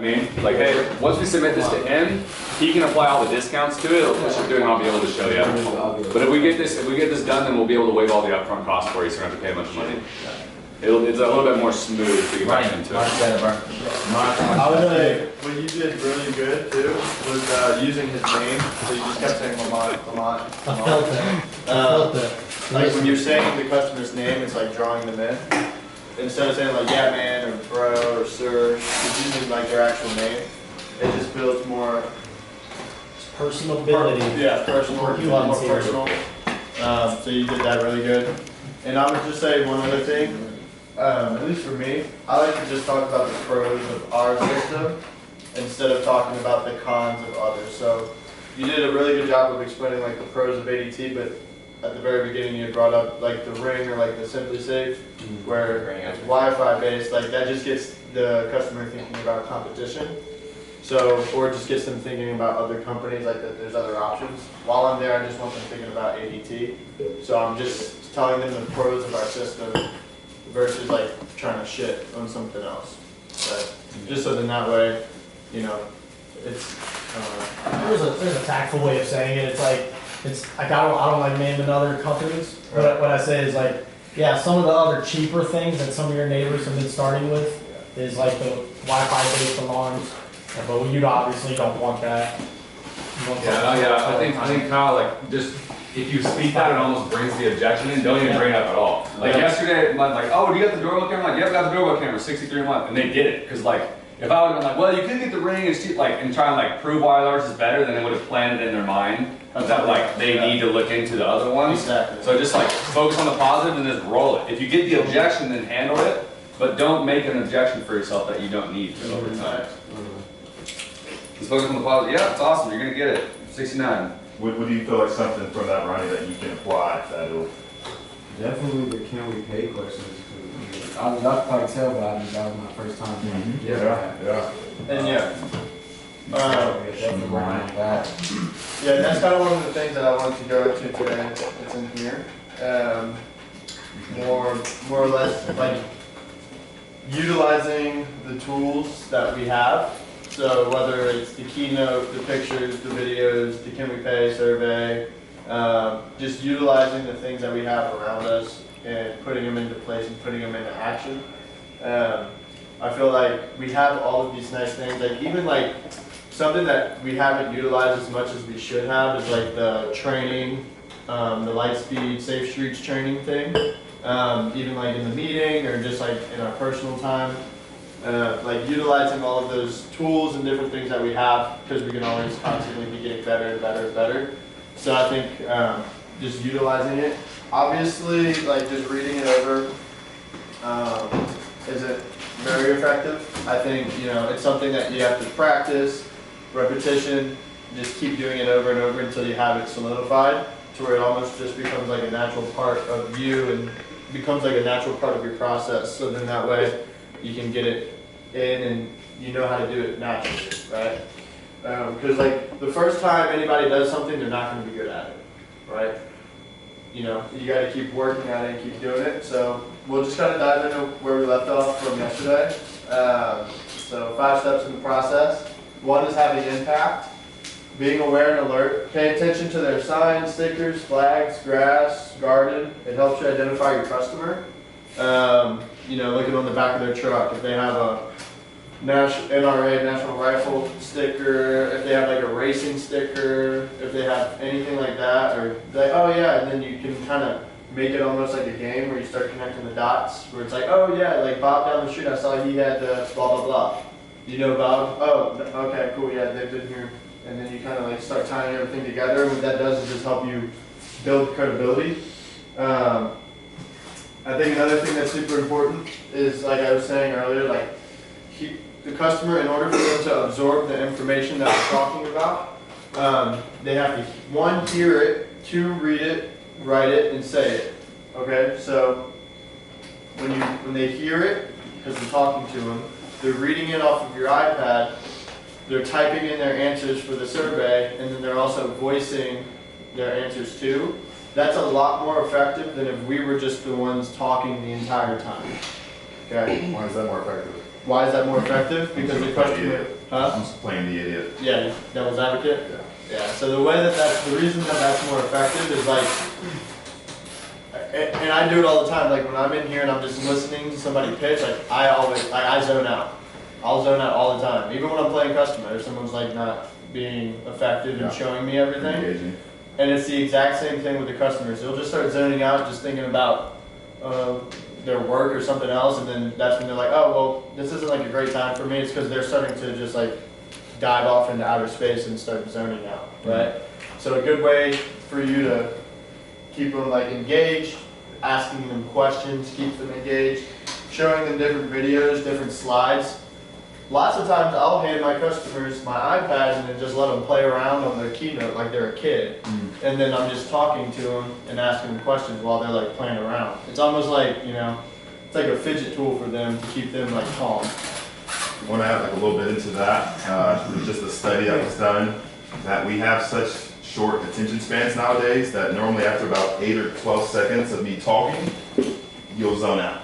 mean? Like, hey, once we submit this to him, he can apply all the discounts to it. It'll push it through, and I'll be able to show you. But if we get this done, then we'll be able to waive all the upfront costs for you, so you don't have to pay a bunch of money. It's a little bit more smooth to get back into it. I would say what you did really good too was using his name. So you just kept saying Lamont. I felt that. Like when you're saying the customer's name, it's like drawing them in. Instead of saying like yeah man or bro or sir, it's using like their actual name. It just builds more personability. Yeah, personal. More personal. So you did that really good. And I would just say one other thing. At least for me, I like to just talk about the pros of our system instead of talking about the cons of others. So you did a really good job of explaining like the pros of ADT, but at the very beginning you had brought up like the Ring or like the Simply Safe, where it's Wi-Fi based. Like that just gets the customer thinking about competition. So, or it just gets them thinking about other companies, like that there's other options. While I'm there, I just want them thinking about ADT. So I'm just telling them the pros of our system versus like trying to shit on something else. But just so then that way, you know, it's. There's a tactful way of saying it. It's like I don't like naming other companies. But what I say is like, yeah, some of the other cheaper things that some of your neighbors have been starting with is like the Wi-Fi based alarms. But you obviously don't want that. I think Kyle, like, just if you speak that, it almost brings the objection in. Don't even bring it up at all. Like yesterday, like, oh, do you got the doorbell camera? Like, yeah, I got the doorbell camera, $63 a month, and they did it because like, if I would have been like, well, you could get the Ring and cheap, like, and try and like prove why ours is better, then it would have planted in their mind that like they need to look into the other ones. Exactly. So just like focus on the positive and just roll it. If you get the objection, then handle it, but don't make an objection for yourself that you don't need to over time. Just focus on the positive. Yeah, it's awesome. You're gonna get it. 69. What do you feel like something from that, Ronnie, that you can apply that'll? Definitely the can we pay questions. I could probably tell, but that was my first time. Yeah. And yeah. Definitely working on that. Yeah, that's kind of one of the things that I wanted to go into today. It's in here. More or less like utilizing the tools that we have. So whether it's the keynote, the pictures, the videos, the Can We Pay survey, just utilizing the things that we have around us and putting them into place and putting them into action. I feel like we have all of these nice things, like even like something that we haven't utilized as much as we should have is like the training, the Lightspeed Safe Streets training thing. Even like in the meeting or just like in our personal time. Like utilizing all of those tools and different things that we have because we can always constantly be getting better and better and better. So I think just utilizing it. Obviously, like just reading it over isn't very effective. I think it's something that you have to practice, repetition, just keep doing it over and over until you have it solidified to where it almost just becomes like a natural part of you and becomes like a natural part of your process. So then that way you can get it in and you know how to do it naturally, right? Because like the first time anybody does something, they're not going to be good at it, right? You got to keep working at it and keep doing it. So we'll just kind of dive into where we left off from yesterday. So 5 steps in the process. 1 is having impact, being aware and alert. Pay attention to their signs, stickers, flags, grass, garden. It helps you identify your customer. Looking on the back of their truck, if they have a NRA, National Rifle sticker, if they have like a racing sticker, if they have anything like that, or like, oh yeah, and then you can kind of make it almost like a game where you start connecting the dots, where it's like, oh yeah, like Bob down the street, I saw he had the blah, blah, blah. You know Bob? Oh, okay, cool, yeah, they've been here. And then you kind of like start tying everything together, and what that does is just help you build credibility. I think another thing that's super important is, like I was saying earlier, like the customer, in order for them to absorb the information that we're talking about, they have to, 1, hear it, 2, read it, write it, and say it. Okay, so when they hear it, because we're talking to them, they're reading it off of your iPad, they're typing in their answers for the survey, and then they're also voicing their answers too. That's a lot more effective than if we were just the ones talking the entire time. Okay? Why is that more effective? Why is that more effective? Because the customer, huh? I'm just playing the idiot. Yeah, devil's advocate. Yeah. Yeah. So the way the reason that that's more effective is like, and I do it all the time. Like when I'm in here and I'm just listening to somebody pitch, like I zone out. I'll zone out all the time. Even when I'm playing customer, if someone's like not being effective and showing me everything. Engaging. And it's the exact same thing with the customers. They'll just start zoning out, just thinking about their work or something else, and then that's when they're like, oh, well, this isn't like a great time for me. It's because they're starting to just like dive off into outer space and start zoning out, right? So a good way for you to keep them like engaged, asking them questions, keep them engaged, showing them different videos, different slides. Lots of times I'll hand my customers my iPad and then just let them play around on their keynote like they're a kid. And then I'm just talking to them and asking them questions while they're like playing around. It's almost like, you know, it's like a fidget tool for them to keep them like calm. I want to add like a little bit into that. There's just a study that was done that we have such short attention spans nowadays that normally after about 8 or 12 seconds of me talking, you'll zone out.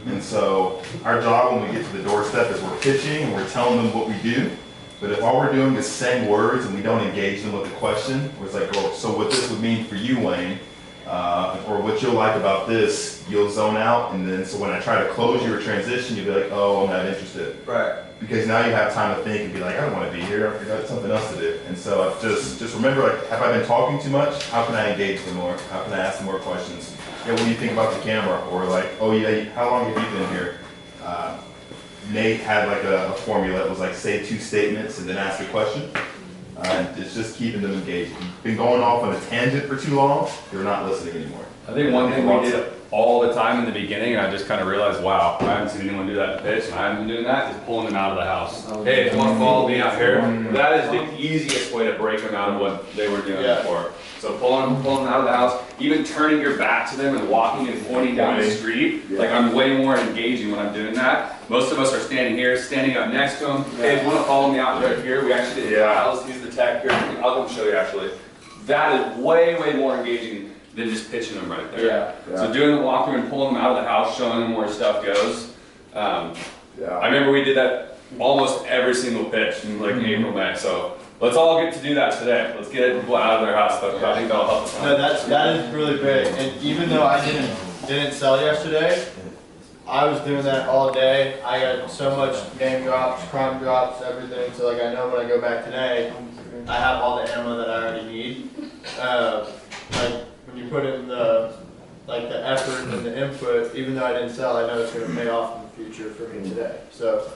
And so our job when we get to the doorstep is we're pitching and we're telling them what we do. But if all we're doing is saying words and we don't engage them with a question, where it's like, oh, so what this would mean for you, Wayne, or what you'll like about this, you'll zone out. And then so when I try to close you or transition, you'll be like, oh, I'm not interested. Right. Because now you have time to think and be like, I don't want to be here. I've got something else to do. And so just remember, like, have I been talking too much? How can I engage them more? How can I ask them more questions? Yeah, what do you think about the camera? Or like, oh yeah, how long have you been here? Nate had like a formula that was like say 2 statements and then ask a question. It's just keeping them engaged. If you've been going off on a tangent for too long, you're not listening anymore. I think one thing we did all the time in the beginning, and I just kind of realized, wow, I haven't seen anyone do that in pitch, and I haven't been doing that, is pulling them out of the house. Hey, if you want to follow me out here, that is the easiest way to break them out of what they were doing before. So pulling them out of the house, even turning your back to them and walking and pointing down the street, like I'm way more engaging when I'm doing that. Most of us are standing here, standing up next to them. Hey, if you want to follow me out right here, we actually did Alice, he's the tech here. I'll come show you actually. That is way, way more engaging than just pitching them right there. So doing the walkthrough and pulling them out of the house, showing them where stuff goes. I remember we did that almost every single pitch in like April, May. So let's all get to do that today. Let's get people out of their house. I think that'll help us. No, that is really big. And even though I didn't sell yesterday, I was doing that all day. I got so much name drops, crime drops, everything. So like I know when I go back today, I have all the ammo that I already need. Like when you put in the effort and the input, even though I didn't sell, I know it's going to pay off in the future for me today. So.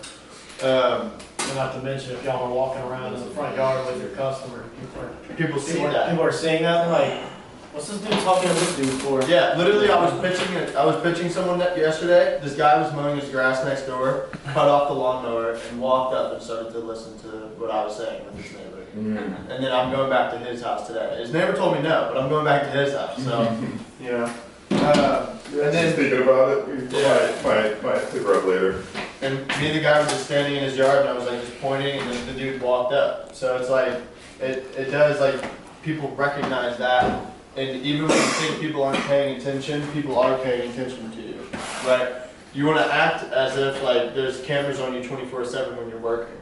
And not to mention, if y'all are walking around in the front yard with your customer, People see that. People are seeing that, and they're like, what's this dude talking to this dude for? Yeah, literally, I was pitching someone yesterday. This guy was mowing his grass next door, cut off the lawnmower, and walked up and started to listen to what I was saying with his neighbor. And then I'm going back to his house today. His neighbor told me no, but I'm going back to his house. So, you know. And then thinking about it, might pick her up later. And me and the guy were just standing in his yard, and I was like just pointing, and then the dude walked up. So it's like, it does, like, people recognize that. And even when you think people aren't paying attention, people are paying attention to you, right? You want to act as if, like, there's cameras on you 24/7 when you're working.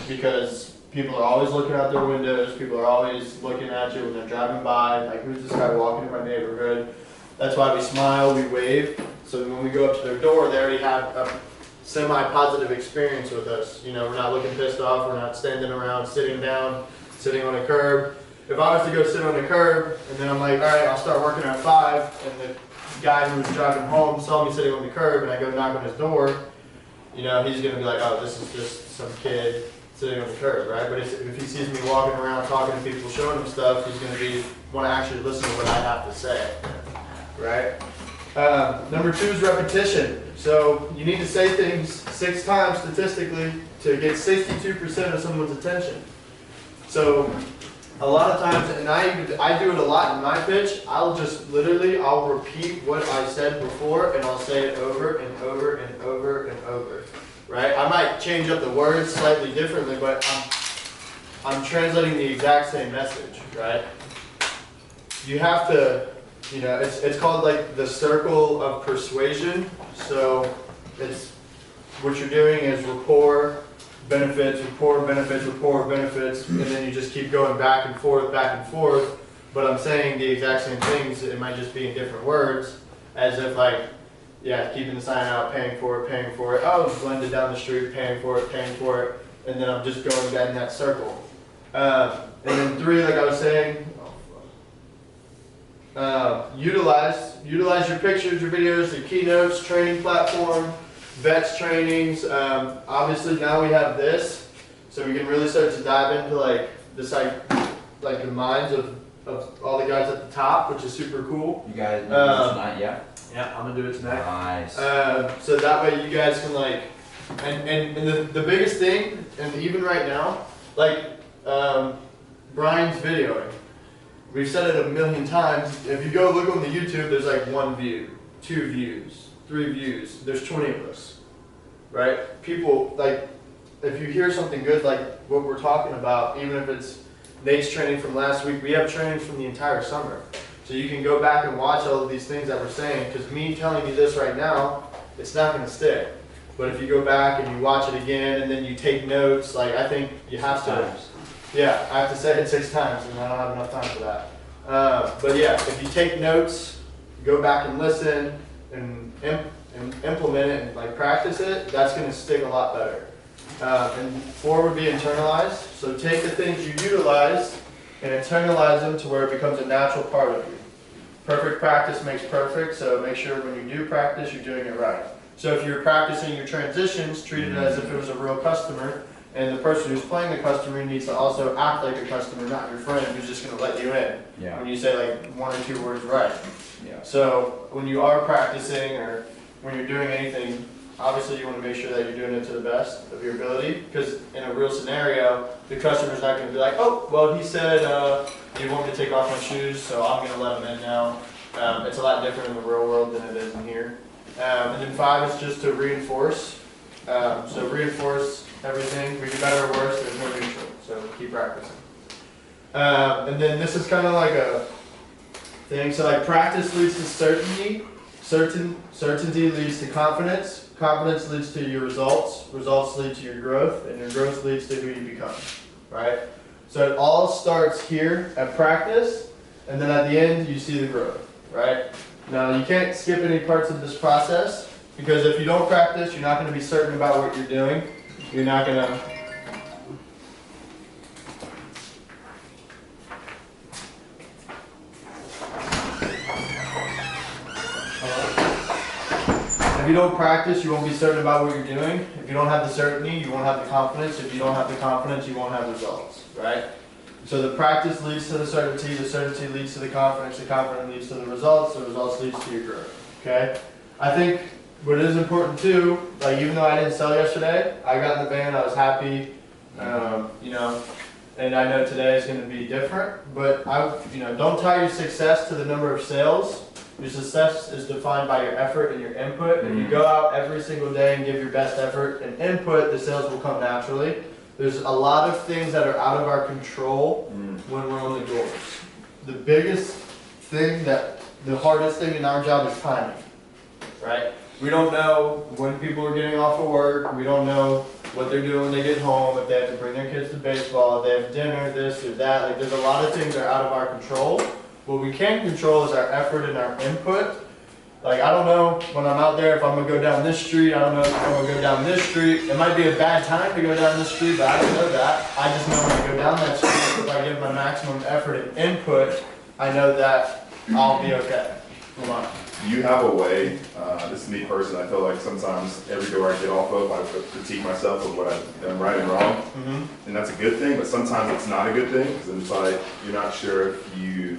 Because people are always looking out their windows, people are always looking at you when they're driving by, like, who's this guy walking in my neighborhood? That's why we smile, we wave. So when we go up to their door, they already have a semi-positive experience with us. You know, we're not looking pissed off, we're not standing around, sitting down, sitting on a curb. If I was to go sit on the curb, and then I'm like, all right, I'll start working at 5, and the guy who was driving home saw me sitting on the curb, and I go knock on his door, you know, he's gonna be like, oh, this is just some kid sitting on the curb, right? But if he sees me walking around, talking to people, showing him stuff, he's gonna want to actually listen to what I have to say, right? Number 2 is repetition. So you need to say things 6 times statistically to get 62% of someone's attention. So a lot of times, and I do it a lot in my pitch, I'll repeat what I said before, and I'll say it over and over and over and over, right? I might change up the words slightly differently, but I'm translating the exact same message, right? You have to, you know, it's called like the circle of persuasion. So it's what you're doing is rapport, benefits, rapport, benefits, rapport, benefits, and then you just keep going back and forth, but I'm saying the exact same things, it might just be in different words, as if like, yeah, keeping the sign out, paying for it, oh, blended down the street, paying for it, and then I'm just going down that circle. And then 3, like I was saying, utilize your pictures, your videos, your keynotes, training platform, vets trainings. Obviously now we have this, so we can really start to dive into like this like the minds of all the guys at the top, which is super cool. You guys do this tonight, yeah? Yeah, I'm gonna do it tonight. Nice. So that way you guys can like, and the biggest thing, and even right now, like Brian's videoing. We've said it a million times. If you go look on the YouTube, there's like 1 view, 2 views, 3 views. There's 20 of us, right? People, like, if you hear something good like what we're talking about, even if it's Nate's training from last week, we have trainings from the entire summer. So you can go back and watch all of these things that we're saying, because me telling you this right now, it's not going to stick. But if you go back and you watch it again and then you take notes, like I think you have to. Yeah, I have to say it 6 times, and I don't have enough time for that. But yeah, if you take notes, go back and listen, and implement it and like practice it, that's going to stick a lot better. And 4 would be internalize. So take the things you utilize and internalize them to where it becomes a natural part of you. Perfect practice makes perfect, so make sure when you do practice, you're doing it right. So if you're practicing your transitions, treat it as if it was a real customer. And the person who's playing the customer needs to also act like a customer, not your friend who's just going to let you in. Yeah. When you say like 1 or 2 words right. Yeah. So when you are practicing or when you're doing anything, obviously you want to make sure that you're doing it to the best of your ability. Because in a real scenario, the customer's not going to be like, oh, well, he said you want me to take off my shoes, so I'm going to let him in now. It's a lot different in the real world than it is in here. And then 5 is just to reinforce. So reinforce everything. We do better or worse, there's no neutral. So keep practicing. And then this is kind of like a thing. So like practice leads to certainty. Certainty leads to confidence. Confidence leads to your results. Results lead to your growth. And your growth leads to who you become. Right? So it all starts here at practice. And then at the end, you see the growth. Right? Now you can't skip any parts of this process. Because if you don't practice, you're not going to be certain about what you're doing. You're not going to... If you don't practice, you won't be certain about what you're doing. If you don't have the certainty, you won't have the confidence. If you don't have the confidence, you won't have results, right? So the practice leads to the certainty leads to the confidence leads to the results leads to your growth, okay? I think what is important too, like even though I didn't sell yesterday, I got in the van, I was happy, you know, and I know today is going to be different, but don't tie your success to the number of sales. Your success is defined by your effort and your input. If you go out every single day and give your best effort and input, the sales will come naturally. There's a lot of things that are out of our control when we're on the doors. The biggest thing the hardest thing in our job is timing, right? We don't know when people are getting off of work. We don't know what they're doing when they get home, if they have to bring their kids to baseball, if they have dinner, this or that. Like there's a lot of things that are out of our control. What we can control is our effort and our input. Like I don't know when I'm out there if I'm gonna go down this street. I don't know if I'm gonna go down this street. It might be a bad time to go down this street, but I don't know that. I just know when I go down that street, if I give my maximum effort and input, I know that I'll be okay. Come on. Do you have a way, this is me personally, I feel like sometimes every door I get off of, I critique myself of what I've done right and wrong. And that's a good thing, but sometimes it's not a good thing, because it's like, you're not sure if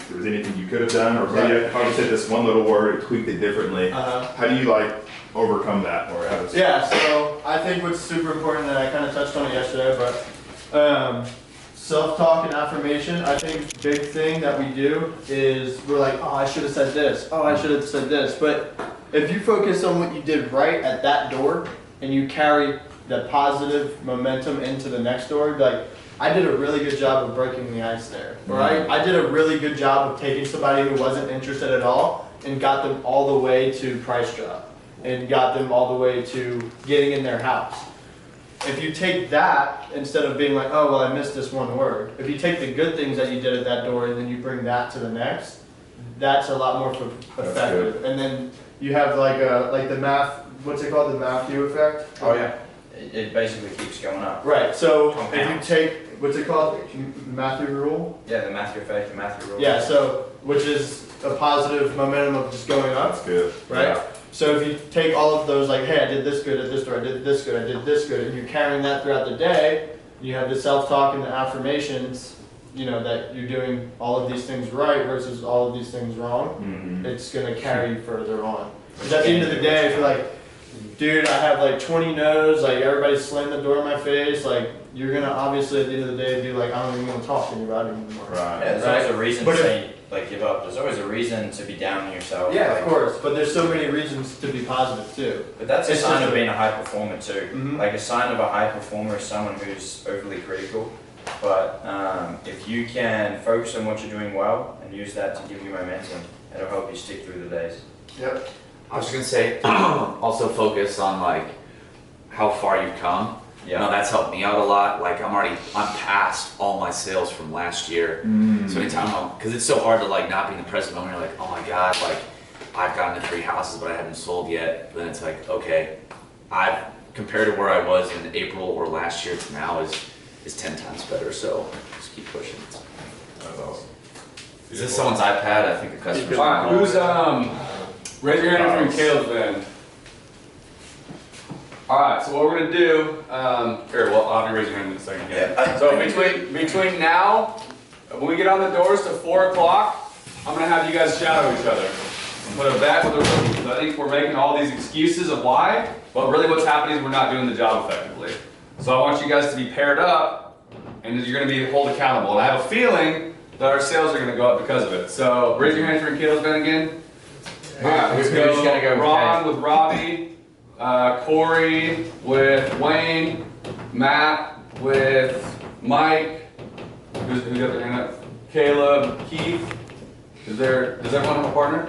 there was anything you could have done, or maybe if you said this one little word, and tweaked it differently. How do you like overcome that? Or how does so I think what's super important, and I kind of touched on it yesterday, but self-talk and affirmation, I think big thing that we do is we're like, oh, I should have said this. Oh, I should have said this. But if you focus on what you did right at that door and you carry the positive momentum into the next door, like, I did a really good job of breaking the ice there. Or I did a really good job of taking somebody who wasn't interested at all and got them all the way to price drop. and got them all the way to getting in their house. If you take that, instead of being like, oh, well, I missed this one word, if you take the good things that you did at that door and then you bring that to the next, that's a lot more effective. And then you have like the math, what's it called, the Matthew effect? Oh yeah, it basically keeps going up. Right, so if you Compounds. take, what's it called, Matthew rule? Yeah, the Matthew effect, the Matthew rule. Yeah, so, which is a positive momentum of just going up, That's good. right? Yeah. So if you take all of those, like, hey, I did this good at this store, I did this good, I did this good, and you're carrying that throughout the day, you have the self-talk and the affirmations, you know, that you're doing all of these things right versus all of these things wrong, it's gonna carry you further on. Because at the end of the day, if you're like, dude, I have like 20 no's, like everybody's slammed the door in my face, like, you're gonna obviously at the end of the day be like, I don't even wanna talk to anybody anymore. Right. Yeah, there's always a reason But to if- say, like, give up. There's always a reason to be down on yourself. Yeah, like, of course, but there's so many reasons to be positive too. But that's a It's sign just of a- being a high performer too. Mhm. Like a sign of a high performer is someone who's overly critical. But if you can focus on what you're doing well and use that to give you momentum, it'll help you stick through the days. Yep. I was just gonna say, also focus on like how far you've come. You know, that's helped me out a lot. Like I'm past all my sales from last year. So anytime because it's so hard to like not be in the present moment. You're like, oh my God, like I've gotten to 3 houses, but I haven't sold yet. But then it's like, okay, I've compared to where I was in April or last year to now is 10 times better. So just keep pushing. That's awesome. Is this someone's iPad? I think the customer's. Alright, who's, raise your hand if you're in Caleb's van. Alright, so what we're gonna do, here, well, I'll have you raise your hand in a second here. Yeah. So between now, when we get on the doors to 4 o'clock, I'm gonna have you guys shadow each other. Put a bet with the rookies. I think we're making all these excuses of why, but really what's happening is we're not doing the job effectively. So I want you guys to be paired up, and you're gonna be held accountable. And I have a feeling that our sales are gonna go up because of it. So raise your hand if you're in Caleb's van again. Alright, let's Who's go. gonna go with Ron Kay? with Robbie, Corey with Wayne, Matt with Mike. Who's got their hand up? Caleb, Keith. Does everyone have a partner?